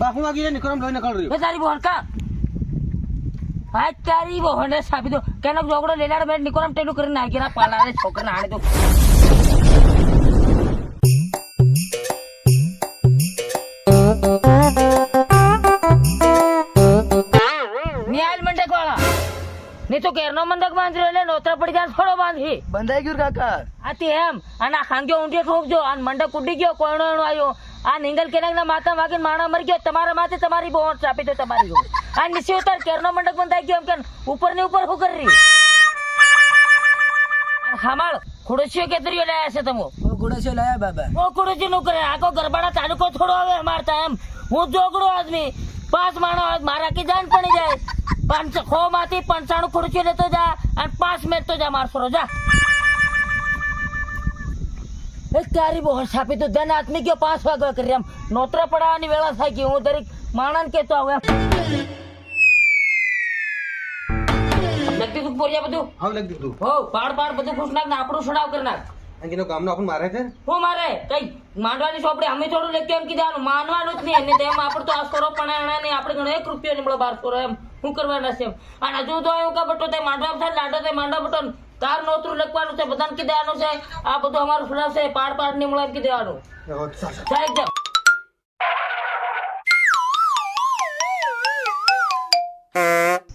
બાપુ વાગી નિકરમ લઈને નીકળ રહ્યો તારી બોન કા આ તારી બોને સાબી દો કેનો જોગડો લેલાડ મે નિકોરમ ટેલું કરીને નાખી ના પાલા રે છોકરા આણે તો નિયાલ મંડક વાળા ને તો કેરનો મંડક બાંધ્યો એટલે નોતરા પડી જાય થોડો બાંધી બંધાઈ ગયું કાકા આતી એમ અને આ ખાંગ્યો ઊંધિયો ઠોકજો આ મંડક ઉડી ગયો કોણો આવ્યો આ નિંગલ કેનાના માતા વાગીને માણા મરી ગયો તમારા માથે તમારી બોન ચાપી તો તમારી ગો આ નીચે ઉતાર કેરનો મંડક બંધાઈ ગયો એમ કે ઉપર ને ઉપર હું કરી રહી હમાળ ખુડસીઓ કેતરીઓ લાયા છે તમો ઓ ગુડેશો લાયા બાબા ઓ ખુડસી નું કરે આખો ગરબાડા તાલુકો થોડો હવે મારતા એમ હું જોગડો આદમી 5 માણો મારા કી જાન પડી જાય 500 માંથી 95 ખુડસીઓ લેતો જા અને 5 મેચ તો જા મારસો જા એક તારી બહુ છાપી તો ધન આદમી ગયો 5 વાગ્યા કરી એમ નોતરા પડાવવાની વેળા થાય કે હું દરેક માણસ કેતો આવું લગતી તું પોરિયા બધું હા લગ દીધું હો પાડ બધું ખુશ નાખ ને આપણું છડાવ કરી નાખ અંગીનો ગામનો આપણ મારે છે હું મારે કઈ માંડવાની ચોપડી અમે થોડું લેકે એમ કીધું માનવાનું જ નહીં અને તેમ આપણે તો આ સોરો પણાણા ને આપણે ઘણો 1 રૂપિયો ની મળે 1200 એમ શું કરવાના છે અને હજુ તો એવું કે બટો તે માંડવા થાય લાડો તે માંડવા બટો તાર નોતરું લખવાનું છે બધાને કી દેવાનું છે આ બધું અમારું ફળાવ છે પાડ ની મળે એમ કી દેવાનું જાય એકદમ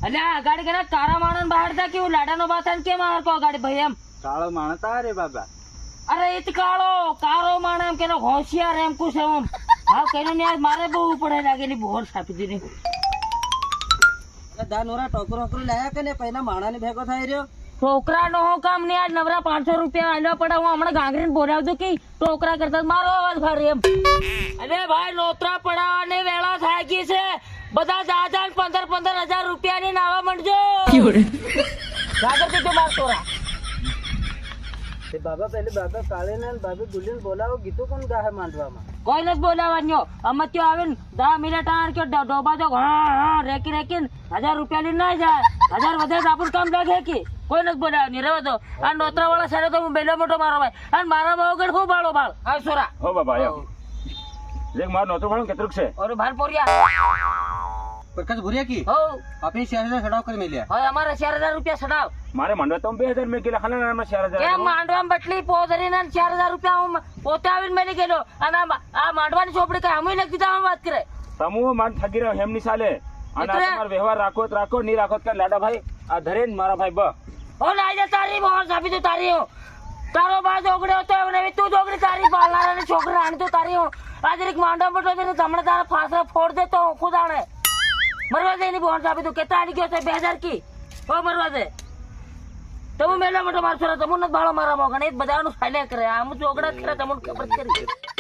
અલે આ ગાડી કરે તારા માણસ બહાર તા કેવું લાડાનો બાથાન કેમ આ કો ગાડી ભાઈ એમ કાળો માણતા રે બાબા અરે એ કાળો માણસ એમ કેનો હોશિયાર એમ કુછ એમ હા કઈનો ને મારે બહુ પડે લાગેલી બોર છાપી દીધી દાનોરા ટોકરો લાયા કે ને પહેલા માણાને ભેગો થાય રહ્યો ટોકરા નો કામ ને આજ નવરા 500 રૂપિયા આલ્યા પડે હું હમણાં ગાંગરીને બોલાવજો કે ટોકરા કરતા મારો અવાજ ફારી એમ અરે ભાઈ નોતરા પડાવવાની વેળા થાય ગઈ છે બધા 15,000 રૂપિયાની નાવા માંડજો ગાગર પીતો માર તોરા તે બાબા પહેલે બાબા કાળે ને બાબા ગુલીન બોલાવો ગીતો કોણ ગાહે માંડવામાં કોઈ નથી બોલાવવાનો અમત્યો આવે ને 10 મિનિટ આર કે ડોબા જો હા રેકી 1000 રૂપિયા લઈને ના જાય 1000 વધે તો આપણું કામ લાગે કે કોઈ નથી બોલાવવાની રહેવા દો આ નોતરા વાળા સારે તો હું બેલો મોટો મારો ભાઈ અને મારા વગર હું બાળો બાળ આ સોરા હો બાબા આયો દેખ માર નોતરો ભાડું કેટલું છે ઓર ભાર પોરિયા પ્રકાશ ભુરિયા કી હો આપે 4000 સડાવ કરી મેલ્યા હવે અમારા 4000 રૂપિયા સડાવ મારે માંડવા તો 2000 મેં કેલા ખાના નામાં 4000 કેમ માંડવામાં બટલી પોધરી ને 4000 રૂપિયા હું પોતે આવીને મેલી ગયેલો અને આ માંડવાની ચોપડી કઈ અમે લખી દીધા વાત કરે સમૂહ માન થગી રહ્યો હેમની સાલે અને આ તમારો વ્યવહાર રાખો તો રાખો નહીં રાખો તો લાડા ભાઈ આ ધરેન મારા ભાઈ બ ઓ લાજે તારી બોર સાબી તો તારી તારો બા જોગડ્યો તો ને તું જોગડી તારી પાલારાની છોકરા આણી તો તારી આજે એક માંડવા બટો ને તમને તારા ફાસરા ફોડ દે તો ખુદ આણે મરવા દે ની બોર સાબી તો કેતા આડી ગયો છે 2000 કી ઓ મરવા દે તમે મેલા મોટો મારશો તમને બાળો મારા મોગણ એ બધાનું ફાઇલે કરે આમ જોગડા કરે તમને ખબર કરી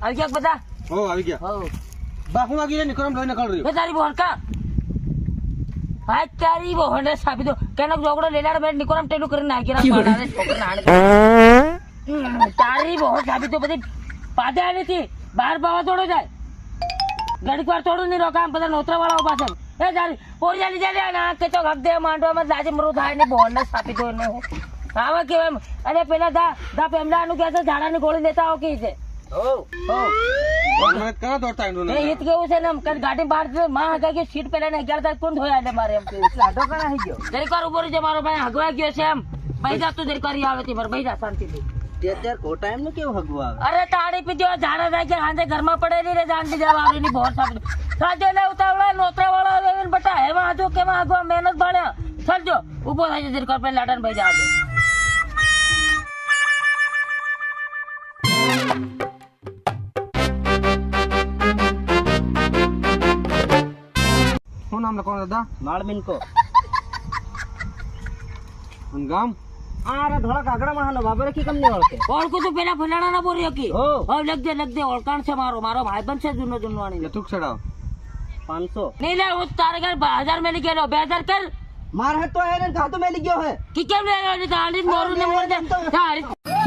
આવી ગયા બધા હો આવી ગયા હો બાપુ વાગી નિકરમ લઈને નીકળ રહ્યો તારી બોન કા આ તારી બોને સાબી દો કેનો જોગડો લેલાડ મે નિકોરમ ટેલું કરીને નાખી ના પાડા રે છોકરા આણે તારી બોન સાબી તો બધી પાદે આલી થી બહાર બાવા થોડો જાય ઘડીક વાર થોડું નહીં રોકામ બધા નોતરા વાળા ઉભા છે એ તારી પોરિયાલી જાય ના કે તો ગપ દે માંડવામાં લાજે મરો થાય ને બોન ને સાબી દો ને આવા કેમ અરે પેલા દા પેમલાનું કે છે ઝાડાની ગોળી લેતા આવો કે છે હો મને કા દોડતા આંડો એ હિત કેવું છે ને ગાડી બહાર માં હગા કે સીટ પેલા ને 11 કોણ ધોયા એટલે મારે એમ લાડો કણા થઈ ગયો જરીક વાર ઉભો રહેજે મારો ભાઈ હગવા ગયો છે એમ ભાઈ જા તું જરીક વાર આવે તે મારે ભાઈ જા શાંતિથી અત્યારે કો ટાઈમ નું કેવું હગવા આવે અરે તાળી પીજો ઝાડા થાય કે હાંજે ઘરમાં પડેલી રે જાન જવા આવની બોર સાબી સાજો લે ઉતાવળા નોતરા વાળા આવે ને બટા એમાં આજો કેમાં હગવા મહેનત ભાળ્યા ચાલજો ઉભો થાય છે જરીક વાર પેલા લાડન ભાઈ જા શું નામ લખવાનું દાદા માળમીન કો ગામ આ રે ધોળા કાગડા માં બાબરે કી કમ ને ઓળખે ઓળખું તું પેલા ફલાણા ના બોલ્યો કી હો હવે લખ દે ઓળખાણ છે મારો ભાઈબંધ છે જૂનો જૂનવાણી યથુક સડાવ 500 નહીં લે હું તારે ઘર 1000 મેલી ગયેલો 2000 કર માર હે તો હે ને કાં તો મેલી ગયો હે કે કેમ લે તારી મોરું ને મોર દે તારી